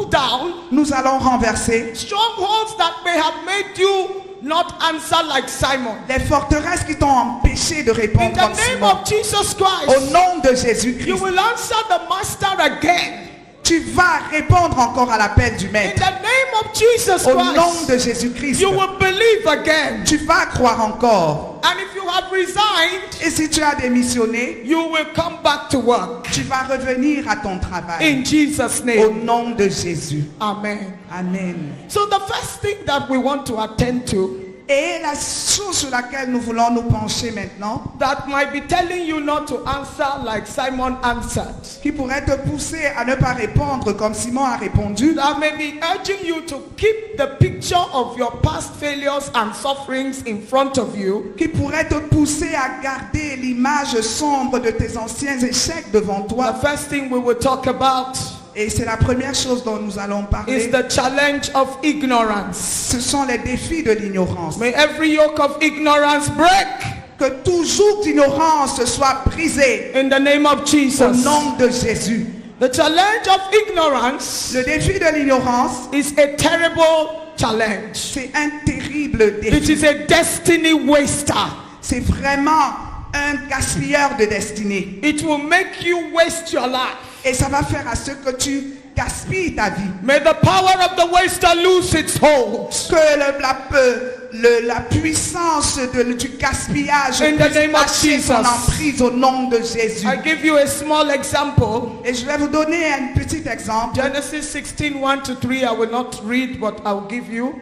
down, nous allons renverser strongholds that may have made you not answer like Simon. les forteresses qui t'ont empêché de In répondre the comme name Simon. of Jesus Au Christ, nom de you Jésus-Christ, will answer the master again. tu vas répondre encore à l'appel du In Maître. the name of Jesus Au nom Christ, de Jésus-Christ, you will believe again. tu vas croire encore. And if you have resigned, Et si tu as démissionné, you will come back to work. tu vas revenir à ton travail. In Jesus' Au name. nom de Jésus. Amen. Amen. So the first thing that we want to attend to, Et la chose sur laquelle nous voulons nous pencher maintenant, that might be telling you not to answer like Simon answered, qui pourrait te pousser à ne pas répondre comme Simon a répondu, that may be urging you to keep the picture of your past failures and sufferings in front of you, qui pourrait te pousser à garder l'image sombre de tes anciens échecs devant the toi. first thing we will talk about Et c'est la première chose dont nous allons is parler. the challenge of ignorance. Ce sont les défis de l'ignorance. May every yoke of ignorance break Que tout joug d'ignorance soit brisé in the name of au Jesus. nom de Jésus. The challenge of ignorance Le défi de l'ignorance, is a terrible challenge. c'est un terrible It défi. is a destiny waster. C'est vraiment un gaspilleur de destinée. It will make you waste your life. Et ça va faire à ce que tu gaspilles ta vie. May the power of the waster lose its hold. Que la puissance du gaspillage In the puisse name of lâcher son Jesus. emprise au nom de Jésus. I give you a small example. Et je vais vous donner un petit exemple. Genesis 16, 1-3. I will not read, but I'll give you.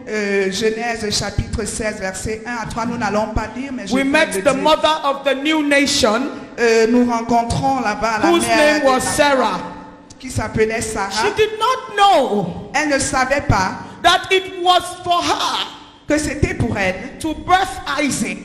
Genèse chapitre 16, verset 1 à 3. Nous n'allons pas lire, mais je We vais met le the dire. mother of the new nation, Nous rencontrons là-bas la whose mère name de was la- Sarah. qui s'appelait She Sarah. did not know Elle ne savait pas that it was for her que c'était pour elle. to birth Isaac.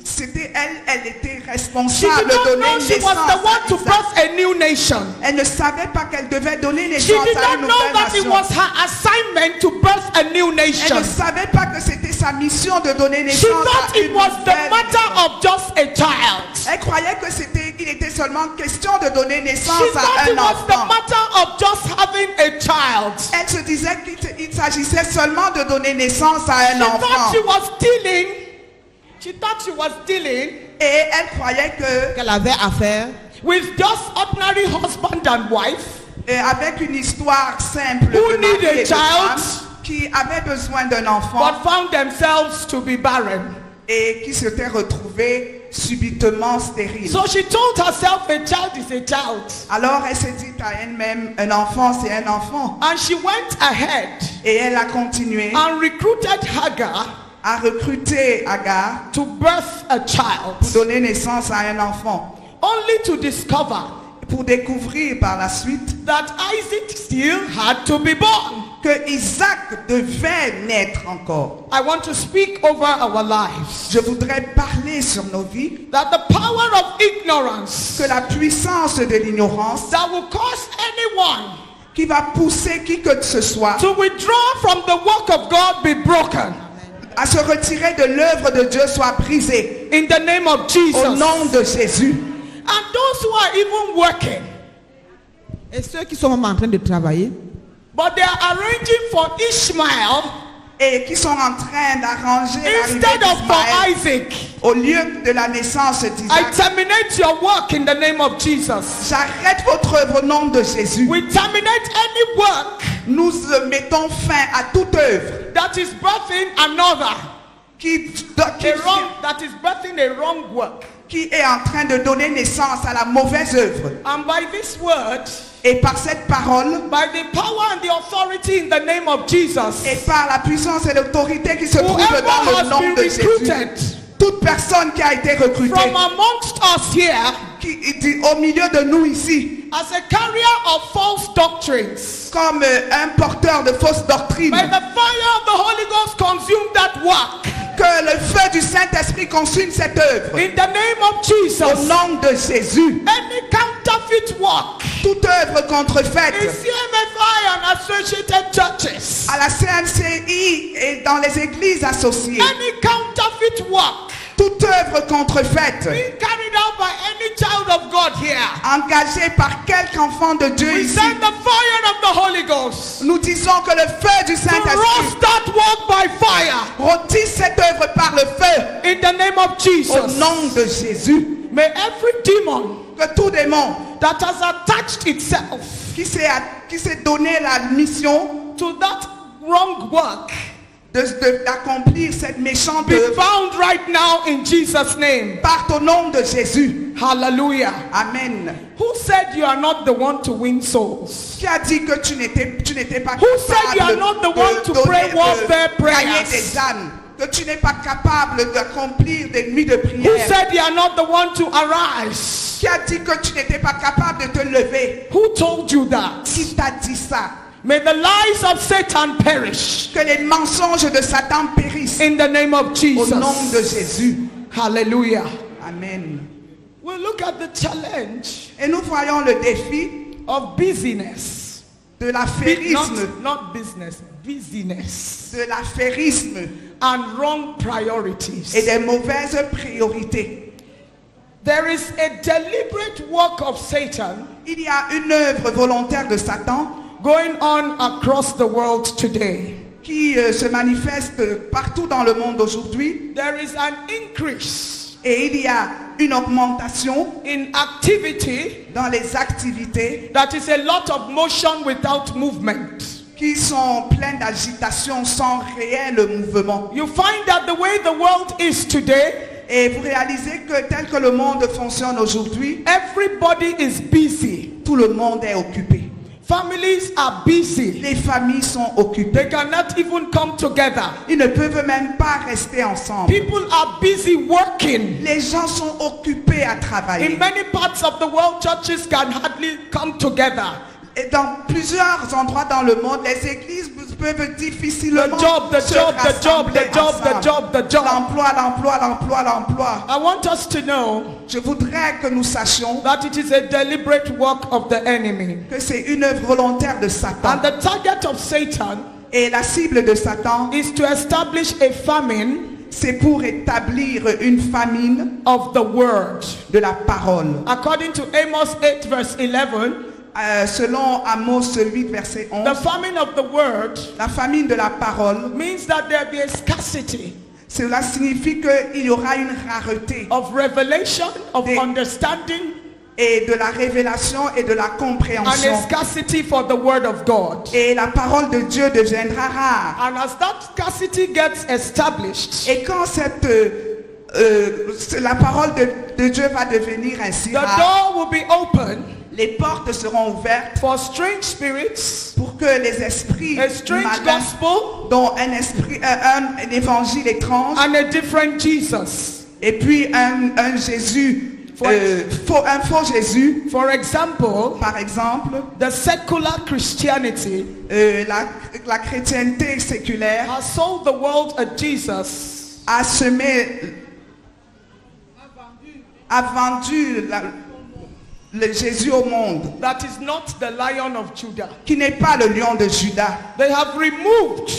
C'était elle était She responsable did de not donner know she naissance was the one à to Isaac. birth a new nation. Elle ne savait pas qu'elle devait donner She naissance did à not une know nouvelle that it nation. was her assignment to birth a new Elle nation. ne savait pas que c'était sa mission de donner She naissance thought à it une was the nouvelle matter nation. of just a child. Elle croyait que il était seulement question de donner She naissance thought à it un was the enfant. matter of just having a child. Elle se disait qu'il s'agissait seulement de donner naissance à un She thought enfant. she was dealing. She thought she was dealing Et elle croyait que qu'elle avait à faire with just ordinary husband and wife avec une histoire simple Who de need mari a et de child? femme qui avaient besoin d'un enfant but found themselves to be barren. et qui s'étaient retrouvés subitement stériles. So she told herself a child is a child. Alors elle s'est dit à elle-même, un enfant c'est un enfant. And she went ahead Et elle a continué and recruited Hagar à recruter Agar to birth a child, pour donner naissance à un enfant. only to discover Pour découvrir par la suite that Isaac still had to be born. que Isaac devait naître encore. I want to speak over our lives Je voudrais parler sur nos vies that the power of ignorance que la puissance de l'ignorance that will cause anyone qui va pousser qui que ce soit to withdraw from the work of God be broken à se retirer de l'œuvre de Dieu soit brisée in the name of au Jesus. nom de Jésus. And those who are even working, et ceux qui sont même en train de travailler, but they are arranging for Ishmael Et qui sont en train d'arranger l'arrivée instead of for d'Ismaël Isaac. au lieu de la naissance I d'Isaac. terminate your work in the name of Jesus. J'arrête votre œuvre au nom de Jésus. We terminate any work Nous mettons fin à toute œuvre that is birthing another, that is birthing a wrong work. qui est en train de donner naissance à la mauvaise œuvre. And by this word, Et par cette parole, by the power and the authority in the name of Jesus, et par la puissance et l'autorité qui se trouvent whoever dans le has nom been de Jésus, recruited toute personne qui a été recrutée, from amongst us here au milieu de nous ici, as a carrier of false doctrines, comme un porteur de fausses doctrines, may the fire of the Holy Ghost consume that work. que le feu du Saint-Esprit consume cette œuvre. In the name of Au Jesus, nom de Jésus, any counterfeit work toute œuvre in contrefaite CMFI and associated churches, à la CMCI et dans les églises associées, any counterfeit work toute œuvre contrefaite being carried out by any child of God here, engagé par quelque enfant de Dieu we ici, send the fire of the Holy Ghost nous disons que le feu du to Saint-Esprit roast that work by fire rôtisse cette œuvre par le feu in the name of au Jesus. nom de Jésus. May every demon Que tout démon that has attached itself qui s'est donné la mission to that wrong work d'accomplir cette méchante be œuvre bound right now in Jesus' name. parte au nom de Jésus. Hallelujah. Amen. Who said you are not the one to win souls? Qui a dit que tu n'étais pas Who said you are capable not the one to pray warfare de gagner prayers? des âmes? Que tu n'es pas capable d'accomplir des nuits de Who prière? said you are not the one to arise? Qui a dit que tu n'étais pas capable de te lever? Who told you that? Qui t'a dit ça? May the lies of Satan perish Que les mensonges de Satan périssent in the name of au nom de Jesus. Jésus. Hallelujah. Amen. We'll look at the challenge Et nous voyons le défi of busyness. de l'affairisme, Not business, busyness. de l'affairisme And wrong priorities. et des mauvaises priorités. There is a deliberate work of Satan Il y a une œuvre volontaire de Satan going on across the world today. qui se manifeste partout dans le monde aujourd'hui. There is an increase Et il y a une augmentation in activity dans les activités that is a lot of motion without movement. qui sont pleines d'agitation sans réel mouvement. You find that the way the world is today, Et vous réalisez que tel que le monde fonctionne aujourd'hui, everybody is busy. tout le monde est occupé. Families are busy. Les familles sont occupées. They cannot even come together. Ils ne peuvent même pas rester ensemble. People are busy working. Les gens sont occupés à In travailler. many parts of the world, churches can hardly come together. Et dans plusieurs endroits dans le monde, les églises peuvent difficilement The job, the se job, the job, rassembler the job, the ensemble. job, the job. L'emploi. I want us to know Je voudrais que nous sachions that it is a deliberate work of the enemy. que c'est une œuvre volontaire de Satan. And the target of Satan Et la cible de Satan, is to establish a famine c'est pour établir une famine of the word. de la parole. According to Amos 8 verse 11, Selon Amos 8, verset the 11, famine of the word la famine de la parole, means that there be a scarcity cela signifie qu'il y aura une rareté of revelation, of Des- understanding, et de la révélation et de la and compréhension. a scarcity for the word of God. Et la parole de Dieu deviendra rare. And as that scarcity gets established, Et quand la parole de Dieu va devenir ainsi the rare, door will be open les portes seront ouvertes for strange spirits, pour que les esprits a strange malins, gospel, dont un évangile étrange, and a different Jesus. et puis un Jésus, un faux Jésus, For example, par exemple, the secular Christianity la chrétienté séculaire has sold the world a Jesus a vendu le Jésus au monde, that is not the Lion of Judah. qui n'est pas le lion de Juda. They have removed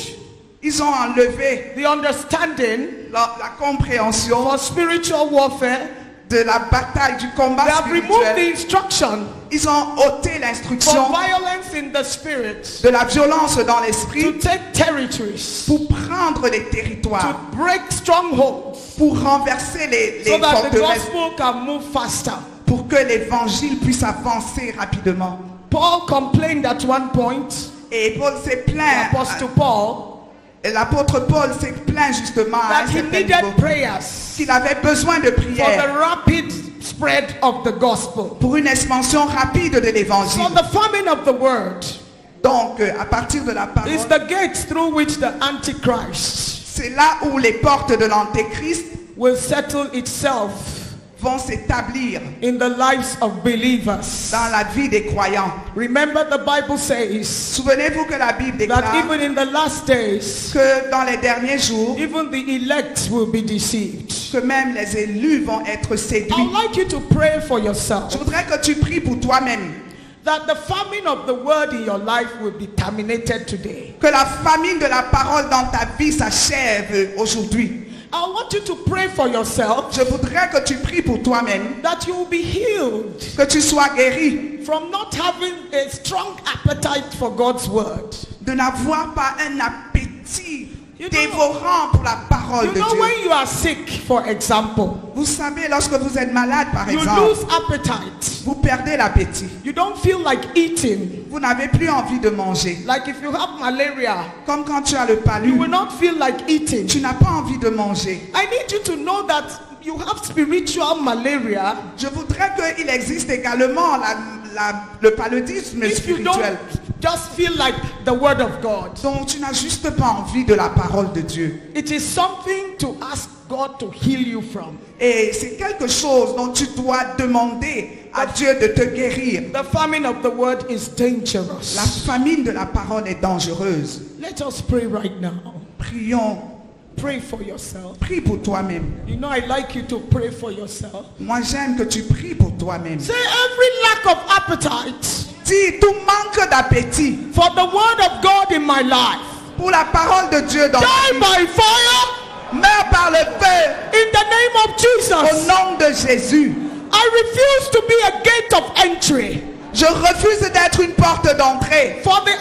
Ils ont enlevé the understanding la compréhension for spiritual warfare. de la bataille, du They combat have removed the spirituel. instruction Ils ont ôté for l'instruction violence in the spirit de la violence dans to l'esprit take territories, pour prendre les to territoires, break strongholds, pour renverser les so that the forteresses, gospel can move faster. pour que l'évangile puisse avancer rapidement. Paul complained at one point, Et Paul s'est plaint, Apostle Paul, l'apôtre Paul s'est plaint justement à un that he certain needed niveau, prayers qu'il avait besoin de for prière the rapid spread of the gospel. pour une expansion rapide de So l'évangile. the famine of the word Donc, à partir de la parole, is the gate through which the Antichrist c'est là où les portes de l'Antéchrist will settle itself vont s'établir in the lives of believers. dans la vie des croyants. Remember, the Bible says Souvenez-vous que la Bible that déclare even in the last days, que dans les derniers jours, even the elect will be deceived. que même les élus vont être I séduits. would like you to pray for yourself Je voudrais que tu pries pour toi-même, that the famine of the word in your life will be terminated today. que la famine de la parole dans ta vie s'achève aujourd'hui. I want you to pray for yourself Je voudrais que tu pries pour toi-même, that you will be healed que tu sois guéri, from not having a strong appetite for God's word. de n'avoir pas un appétit You know- dévorant pour la parole You de know Dieu. when you are sick, for example, Vous savez, lorsque vous êtes malade, par you exemple, lose appetite. vous perdez l'appétit. You don't feel like eating. Vous n'avez plus envie de manger. Like if you have malaria, Comme quand tu as le you palu, will not feel like eating. tu n'as pas envie de manger. I need you to know that you have spiritual malaria Je voudrais qu'il existe également le paludisme if you don't spirituel. just feel like the word of God. Donc tu n'as juste pas envie de la parole de Dieu. It is something to ask God to heal you from. Et c'est quelque chose dont tu dois demander à Dieu de te guérir. The famine of the word is La dangerous. famine de la parole est dangereuse. Let us pray right now. Prions. Pray for yourself. Prie pour toi-même. You know, I like you to pray for yourself. Moi, j'aime que tu pries pour toi-même. Say every lack of appetite Dis tout manque d'appétit for the word of God in my life. pour la parole de Dieu dans ta Die vie. by fire Meurs par le feu in the name of au Jesus. nom de Jésus. I refuse to be a gate of entry Je refuse d'être une porte d'entrée for the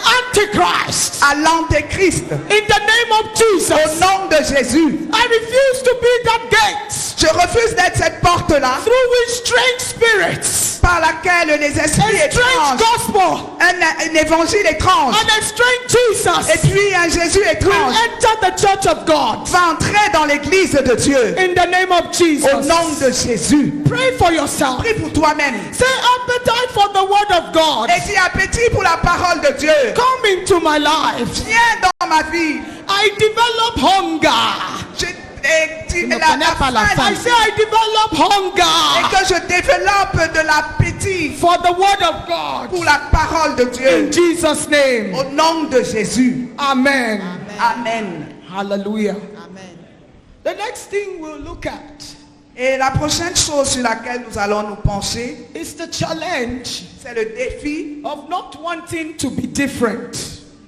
Antichrist à l'antéchrist in the name of au Jesus. nom de Jésus. I refuse to be that gate Je refuse d'être cette porte-là through which strange spirits, par laquelle les a esprits strange étranges, gospel, un évangile étrange and a strange et Jesus puis un Jésus will étrange enter the church of God va entrer dans l'église de Dieu in the name of au Jesus. nom de Jésus. Pray for yourself. Prie pour toi-même Say appetite for the word of God. et dis appétit pour la parole de Dieu. Come into my life. Viens dans ma vie. I develop hunger. ne connais pas la I faim. say I develop Et hunger que je développe de l'appétit for the word of God. pour la parole de In Dieu. Jesus' name. Au nom de Jésus. Amen. Amen. Hallelujah. Amen. The next thing we'll look at Et la prochaine chose sur laquelle nous allons nous pencher, is the challenge c'est le défi of not wanting to be different.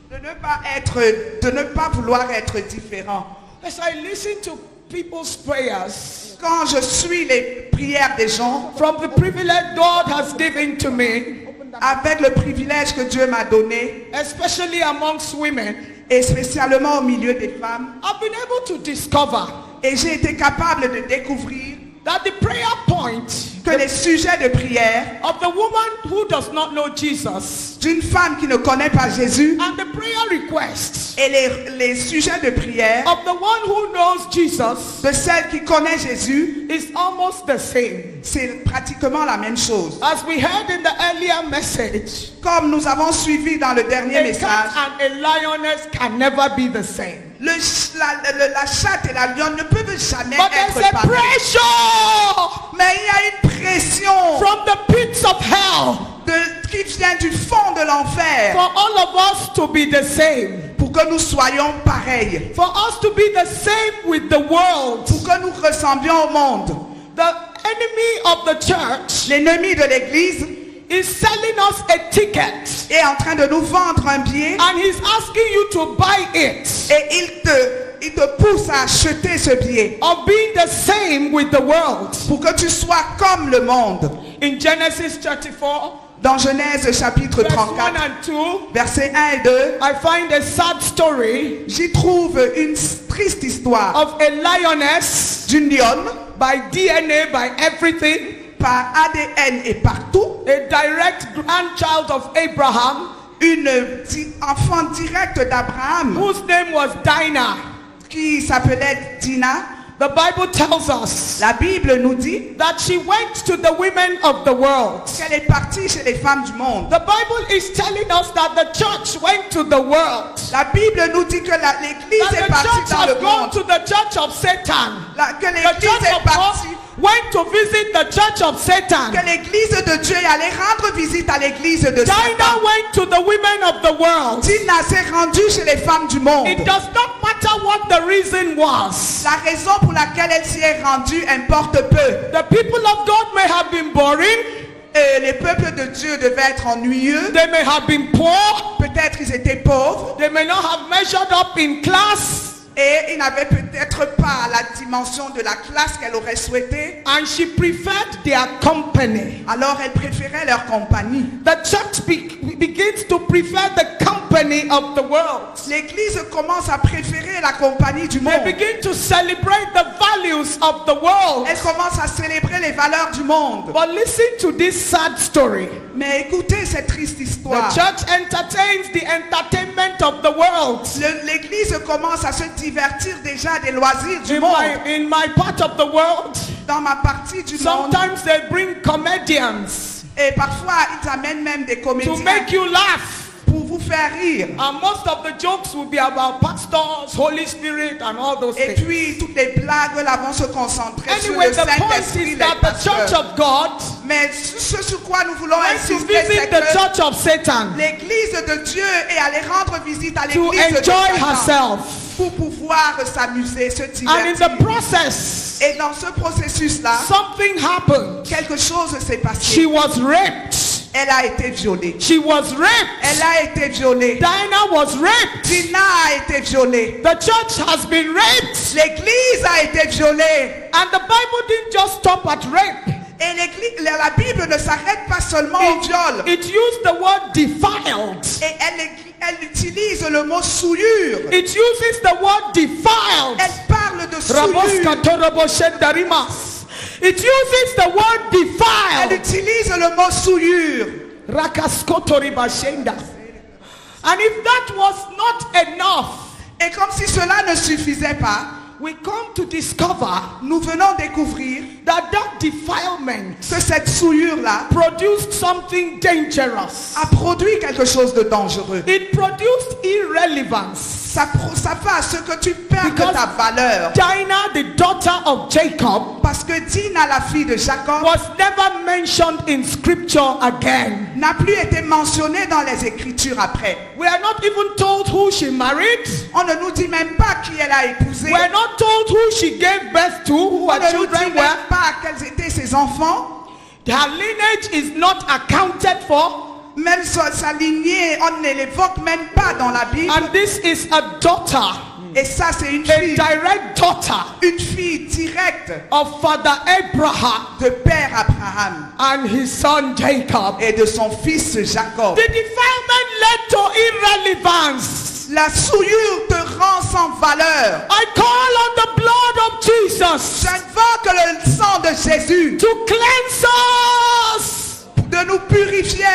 de ne pas vouloir être différent. As I listen to people's prayers, Quand je suis les prières des gens, from the privilege God has given to me, avec le privilège que Dieu m'a donné, especially amongst women, et spécialement au milieu des femmes, I've been able to discover et j'ai été capable de découvrir that the prayer point que les sujets de prière of the woman who does not know Jesus d'une femme qui ne connaît pas Jésus and the prayer requests et les sujets de prière of the one who knows Jesus de celle qui connaît Jésus, is almost the same. c'est pratiquement la même chose. As we heard in the earlier message, Comme nous avons suivi dans le dernier a message, cat and a lioness can never be the same. la chatte et la lionne ne peuvent jamais But there's être a pareilles. pressure Mais il y a une pression from the pits of hell qui vient du fond de l'enfer for all of us to be the same. pour que nous soyons pareils, For us to be the same with the world. pour que nous ressemblions au monde. The enemy of the church L'ennemi de l'église is selling us a ticket est en train de nous vendre un billet and he's asking you to buy it, et il te pousse à acheter ce billet of being the same with the world. pour que tu sois comme le monde. In Genesis 34, Dans Genèse chapitre verse 1 34, and 2, versets 1 et 2, I find a sad story j'y trouve une triste histoire of a lioness d'une lionne by DNA, by everything, par ADN et partout, a direct grandchild of Abraham, enfant direct d'Abraham whose name was Dinah. qui s'appelait Dina. The Bible tells us La Bible nous dit that she went to the women of the world. qu'elle est partie chez les femmes du monde. The Bible is telling us that the church went to the world. La Bible nous dit que l'église That est the partie church dans has le gone monde. to the church of Satan. Que The l'église church est of God partie. went to visit the church of Satan. Que l'église de Dieu est allée rendre visite à l'église de Dinah Satan. went to the women of the world. Dina s'est rendue chez les femmes du monde. It does not matter what the reason was. La raison pour laquelle elle s'y est rendue importe peu. The people of God may have been boring. Les peuples de Dieu devaient être ennuyeux. They may have been poor. Peut-être ils étaient pauvres. They may not have measured up in class. Et il n'avait peut-être pas la dimension de la classe qu'elle aurait souhaité. And she preferred their company. Alors elle préférait leur compagnie. The church begins to prefer the company of the world. L'Église commence à préférer la compagnie du They monde. begin to celebrate the values of the world. Elle commence à célébrer les valeurs du monde. But listen to this sad story. Mais écoutez cette triste The histoire. church entertains the entertainment of the world. L'Église commence à se divertir déjà des loisirs du monde. In my part of the world, Dans ma partie du monde. sometimes they bring comedians Et parfois, ils amènent même des to comédiens make you laugh. pour vous faire rire. And most of the jokes will be about pastors, Holy Spirit, and all those Et things. puis, toutes les blagues là vont se concentrer sur Anyway, le the point Saint-Esprit, is les that the church pasteurs. of God Mais ce sur quoi nous voulons went to insister, visit c'est the que church of Satan l'Église de Dieu est allée rendre visite à to l'Église de enjoy Satan herself. pour pouvoir s'amuser, se And in divertir. the process, Et dans ce processus-là, something happened. quelque chose s'est She passé. was raped. Elle a été violée. She was raped. Elle a été violée. Dinah was raped. Dina a été violée. The church has been raped. L'Église a été violée. And the Bible didn't just stop at rape. Et la Bible ne s'arrête pas seulement au viol. It used the word defiled. Et elle utilise le mot souillure. It uses the word defiled. Elle parle de Raboska souillure. torobo shedarimas. It uses the word Elle defiled. utilise le mot souillure. Rakaskotoriba shenda. And if that was not enough, Et comme si cela ne suffisait pas, we come to discover nous venons découvrir that defilement que cette souillure-là produced something dangerous. a produit quelque chose de dangereux. It produced irrelevance. Ça fait à ce que tu perds Because ta valeur. Dinah, the daughter of Jacob, Parce que Dina, la fille de Jacob, was never mentioned in scripture again. n'a plus été mentionnée dans les Écritures après. We are not even told who she married. On ne nous dit même pas qui elle a épousé. We are not told who she gave birth to, who On her ne nous dit children même were. pas quels étaient ses enfants. Her lineage is not accounted for. Même sa lignée, on ne l'évoque même pas dans la Bible. And this is a daughter, Et ça, c'est une a fille. direct daughter Une fille directe of Father Abraham de Père Abraham and his son Jacob. et de son fils Jacob. The defilement led to irrelevance. La souillure te rend sans valeur. I call on the blood of Jesus J'invoque le sang de Jésus to cleanse us de nous purifier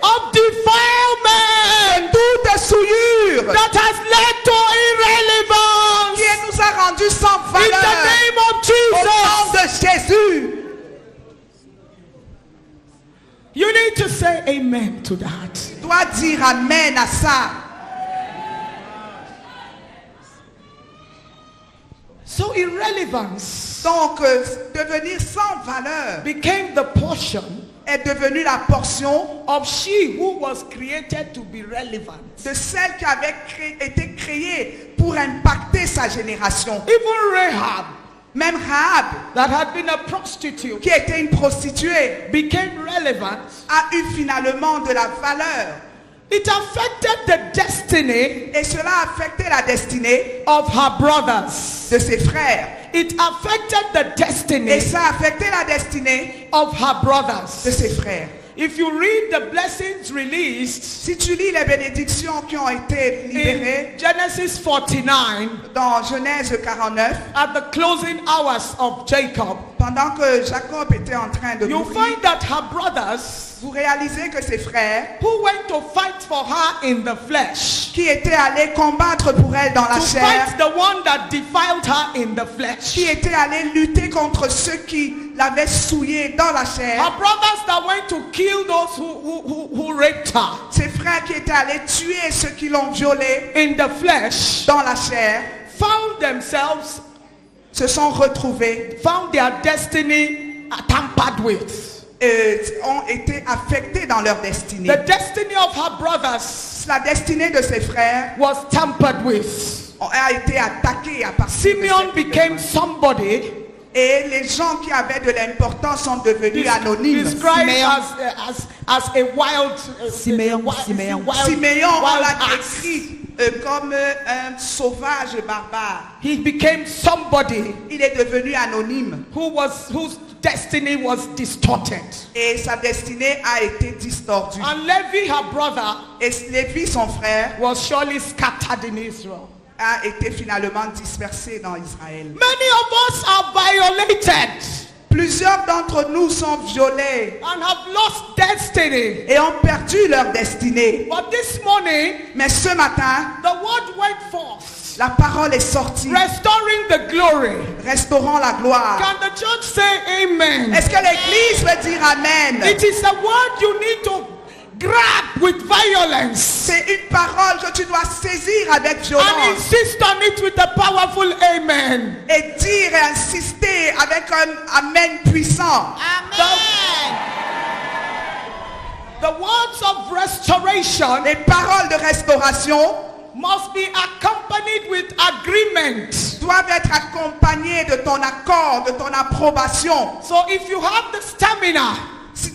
of de defilement toute souillure that has led to irrelevance. qui nous a rendus sans In valeur. the name of Au nom Jesus, de Jésus. you need to say amen to that. Tu dois dire amen à ça. So irrelevance Donc, devenir sans valeur became the portion est devenu la portion of she who was created to be relevant. de celle qui avait été créée pour impacter sa génération. Even Rahab, Même Rahab, that had been a prostitute, qui était une prostituée, became relevant. a eu finalement de la valeur. It affected the destiny Et cela a affecté la destinée of her brothers. de ses frères. It affected the Et destiny ça a affecté la destinée of her de brothers. ses frères. If you read the blessings released Si tu lis les bénédictions qui ont été libérées in Genesis 49 dans Genèse 49, at the closing hours of Jacob, pendant que Jacob était en train de you mourir, find that her brothers vous réalisez que ses frères, who went to fight for her in the flesh, qui étaient allés combattre pour elle dans la to chair, fight the one that defiled her in the flesh, qui étaient allés lutter contre ceux qui l'avaient souillée dans la chair, her brothers that went to kill those who raped her ses frères qui étaient allés tuer ceux qui l'ont violée in the flesh, dans la chair, found themselves, se sont retrouvés, found their destiny tampered with. ont été affectés dans leur destinée. The destiny of her brothers La destinée de ses frères was tampered with. a été attaquée à partir de Simeon cet became événement. somebody Et les gens qui avaient de l'importance sont devenus anonymes. described Siméon, as a wild Simeon, wild- Simeon. wild- Siméon, on wild l'a ass. décrit comme un sauvage barbare. He became somebody Il est devenu anonyme whose destiny was distorted. et sa destinée a été distordue. And Levi, her brother, Et Lévi, son frère, was surely scattered in Israel. a été finalement dispersé dans Israël. Many of us are violated Plusieurs d'entre nous sont violés and have lost destiny. et ont perdu leur destinée. But this morning, Mais ce matin, the word went forth, la parole est sortie, restoring the glory. restaurant la gloire. Can the church say amen? Est-ce que l'Église veut dire Amen? It is a word you need to grab with violence C'est une parole que tu dois saisir avec and violence insist on it with a powerful amen. et dire et insister avec un Amen puissant. The words of restoration Les paroles de restauration must be accompanied with agreement. doivent être accompagnées de ton accord, de ton approbation. So if you have the stamina,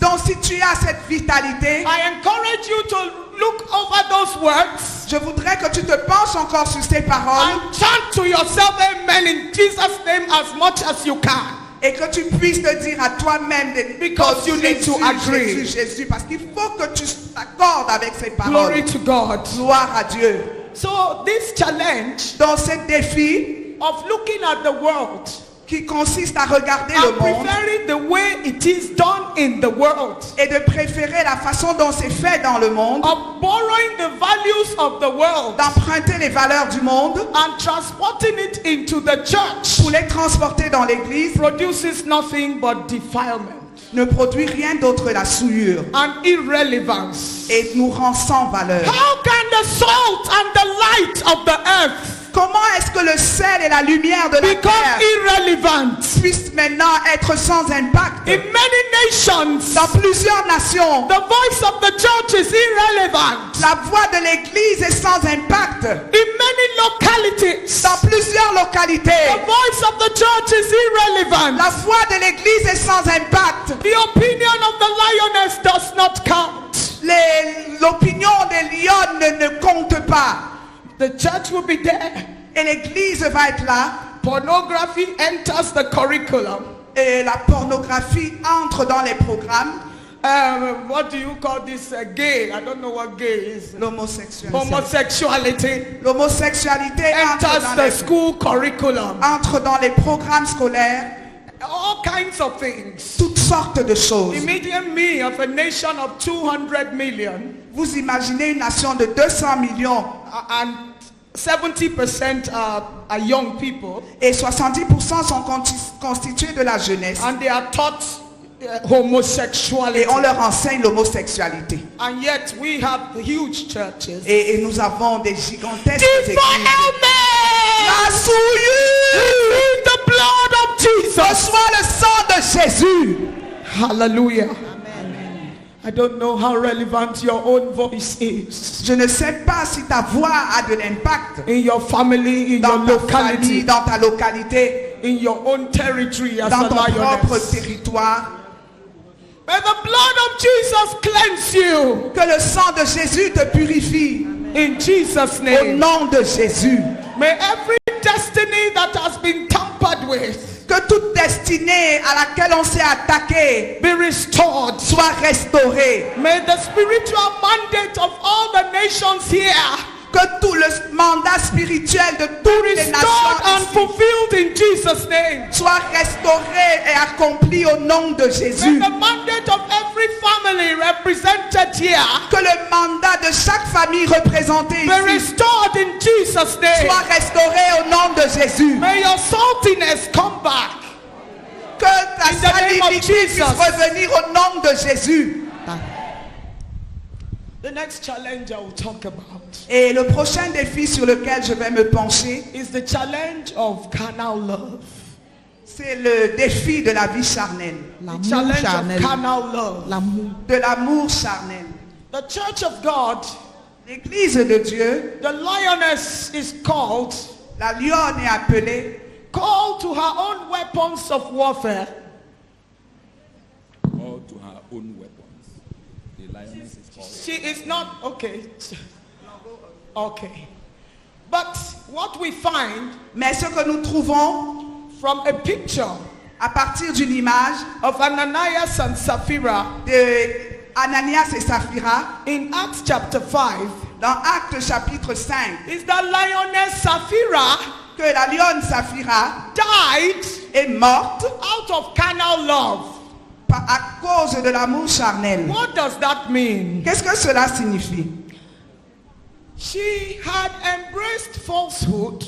Donc si tu as cette vitalité, I encourage you to look over those words je voudrais que tu te penches encore sur ces paroles and chant to yourself amen in Jesus' name as much as you can. et que tu puisses te dire à toi-même Because you need to agree. Jésus, parce qu'il faut que tu t'accordes avec ces paroles. Glory to God. Gloire à Dieu. So this challenge Dans ce défi of looking at the world qui consiste à regarder le and monde preferring the way it is done in the world, et de préférer la façon dont c'est fait dans le monde, of borrowing the values of the world d'emprunter les valeurs du monde and transporting it into the church, pour les transporter dans l'église, produces nothing but defilement ne produit rien d'autre que la souillure and irrelevance. et nous rend sans valeur. How can the salt and the light of the earth Comment est-ce que le sel et la lumière de la become terre irrelevant? puissent maintenant être sans impact? In many nations, Dans plusieurs nations, the voice of the church is irrelevant. la voix de l'église est sans impact. In many localities, Dans plusieurs the localités, voice of the church is irrelevant. la voix de l'église est sans impact. The opinion of the lioness does not count. L'opinion des lions ne compte pas. The church will be there. Et l'église va être là. Pornography enters the curriculum. Et la pornographie entre dans les programmes. What do you call this? Gay? I don't know what gay is. L'homosexualité. Homosexuality L'homosexualité enters the school curriculum. entre dans les programmes scolaires. All kinds of things. Toutes sortes de choses. Imagine me of a nation of 200 million Vous imaginez une nation de 200 millions and 70% are young people et 70% sont constitués de la jeunesse. and they are taught homosexuality. Et on leur enseigne l'homosexualité. And yet we have huge churches. Et nous avons des gigantesques églises. La Defilement! souillure! In the blood of Jesus. Reçois le sang de Jésus. Hallelujah. I don't know how relevant your own voice is Je ne sais pas si ta voix a de l'impact in your family, in dans your ta famille, locality, dans ta localité, in your own territory as dans a ton propre lioness. territoire. May the blood of Jesus cleanse you Que le sang de Jésus te purifie. in Jesus' Au name. nom de Jésus. May every destiny that has been tampered with Que toute destinée à laquelle on s'est attaqué be restored. soit restaurée. May the spiritual mandate of all the nations here Que tout le mandat spirituel de toutes les restored nations and ici fulfilled in Jesus' name. soit restauré et accompli au nom de May Jésus. the mandate of every family represented here Que le mandat de chaque famille représentée be ici restored in Jesus' name. soit restauré au nom de Jésus. May your saltiness come back. Que ta In the name of salinité puisse Jesus. revenir au nom de Jésus. The next challenge I will talk about Et le prochain défi sur lequel je vais me pencher, is the challenge of carnal love. c'est le défi de la vie charnelle, The challenge of carnal love. de l'amour charnel. The church of God, L'église de Dieu, the lioness is called la lionne est appelée to her own weapons of warfare. Or to her own weapons. The lioness is called. She is not okay. Okay. what we find Mais ce que nous trouvons from a picture à partir d'une image of Ananias and Sapphira de Ananias et Saphira in Acts chapter 5 dans Actes chapitre 5, is that lioness Sapphira que la lionne Saphira died est morte out of carnal love. à cause de l'amour charnel. What does that mean? Qu'est-ce que cela signifie? She had embraced falsehood.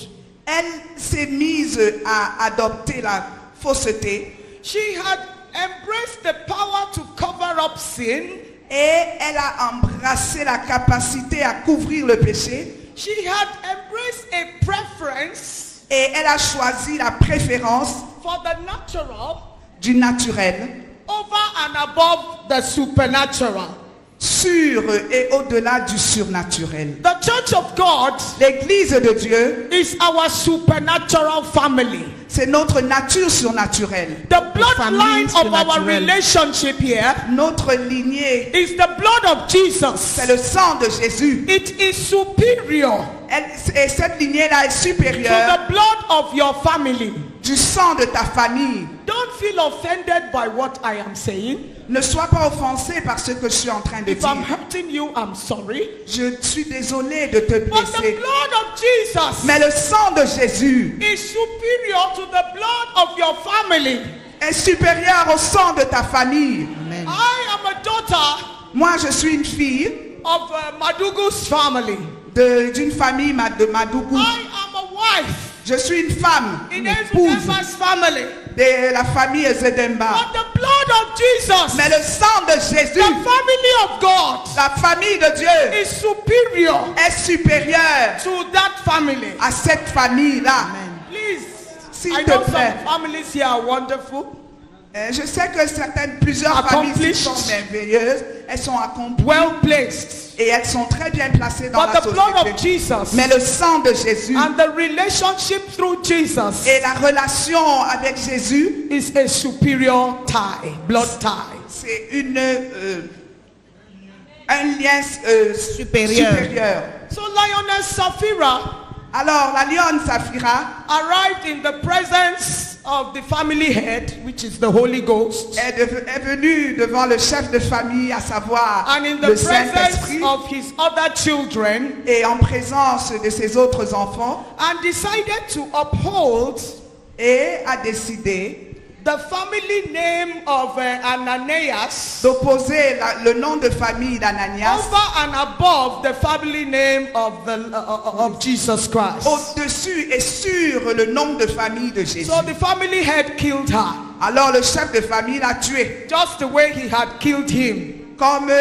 Elle s'est mise à adopter la fausseté She had embraced the power to cover up sin. et elle a embrassé la capacité à couvrir le péché She had embraced a preference et elle a choisi la préférence for the natural du naturel over and above the supernatural. sur et au-delà du surnaturel. The Church of God L'église de Dieu, is our supernatural family. c'est notre nature surnaturelle. The bloodline famille of our surnaturelle. relationship here Notre lignée, is the blood of Jesus. c'est le sang de Jésus. It is superior Et cette lignée-là est to supérieure the blood of your family. du sang de ta famille. Don't feel offended by what I am saying. Ne sois pas offensé par ce que je suis en train de If I'm dire. hurting you, I'm sorry. Je suis désolé de te But the blesser. blood of Jesus Mais le sang de Jésus is superior to the blood of your family. est supérieur au sang de ta famille. Amen. I am a daughter Moi, je suis une fille of Madugu's family. d'une famille de Madougou. I am a wife Je suis une femme, in une épouse Ezudemba's family. de la famille Ezedemba. But the blood of Jesus, Mais le sang de the Jésus, family of God, la famille de Dieu, is superior est supérieure to that family. à cette famille-là. Please, S'il I te know plaît. some families here are wonderful, Je sais que plusieurs familles Accomplished. sont merveilleuses, elles sont accomplies well placed. et elles sont très bien placées dans But la the blood of société. Jesus Mais le sang de Jésus and the relationship through Jesus et la relation avec Jésus, is a superior tie, blood tie. c'est un lien Supérieur. supérieur. So Lioness Sapphira Alors la lionne Saphira arrived in the presence of the family head, which is the Holy Ghost, est venue devant le chef de famille, à savoir and in le the presence Saint-Esprit, of his other children, et en présence de ses autres enfants, and decided to uphold et a décidé the family name of Ananias d'opposer le nom de famille d'Ananias over and above the family name of Jesus Christ. au-dessus et sur le nom de famille de Jésus. So the family head killed her, Alors le chef de famille l'a tué, just the way he had killed him. comme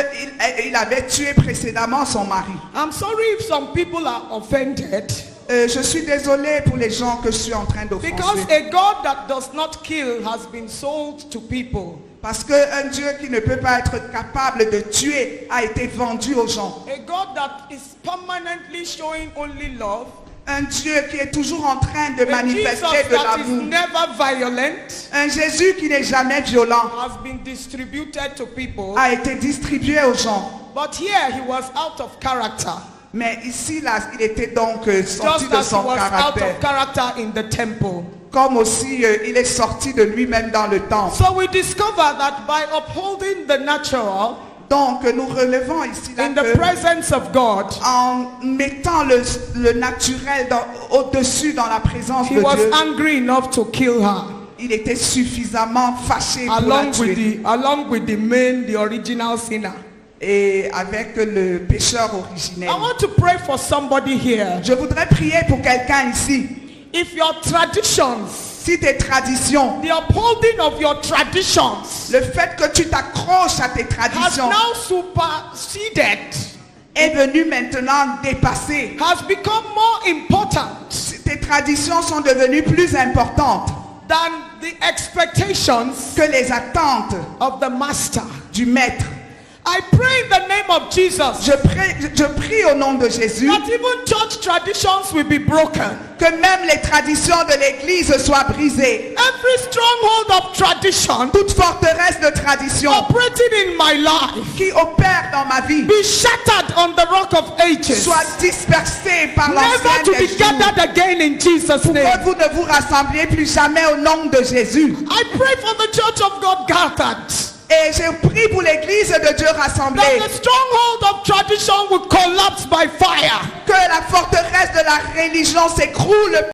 il avait tué précédemment son mari. I'm sorry if some people are offended, Je suis désolé pour les gens que je suis en train because d'offenser. a God that does not kill has been sold to people. Parce qu'un Dieu qui ne peut pas être capable de tuer a été vendu aux gens. A God that is permanently showing only love. Un Dieu qui est toujours en train de A Jesus manifester de that is l'amour. never violent Un Jésus qui n'est jamais violent has been distributed to people. a été distribué aux gens. But here he was out of character. Mais ici, là, il était donc sorti Just de as he son was out caractère. of character in the temple. Comme aussi, il est sorti de lui-même dans le temple. So we discover that by upholding the natural Donc, nous relevons ici là in the que presence of God, en mettant le naturel au-dessus dans la présence he de was Dieu, angry enough to kill her, il était suffisamment fâché pour la tuer. along with the original sinner. Et avec le pécheur originel. I want to pray for somebody here. Je voudrais prier pour quelqu'un ici. If your traditions, Si tes traditions, the upholding of your traditions, le fait que tu t'accroches à tes has traditions now superseded, est venu maintenant dépasser. has become more important Tes traditions sont devenues plus importantes than the expectations que les attentes of the master. du maître. I pray in the name of Jesus Je prie au nom de Jésus that even church traditions will be broken. que même les traditions de l'Église soient brisées. Every stronghold of tradition Toute forteresse de tradition operating in my life qui opère dans ma vie be shattered on the rock of ages. soit dispersée par Never l'ancienne to des be jours. gathered again in Jesus' Pour name. que vous ne vous rassembliez plus jamais au nom de Jésus. I pray for the church of God gathered. Et je prie pour l'Église de Dieu rassemblée. That the stronghold of tradition will collapse by fire. Que la forteresse de la religion s'écroule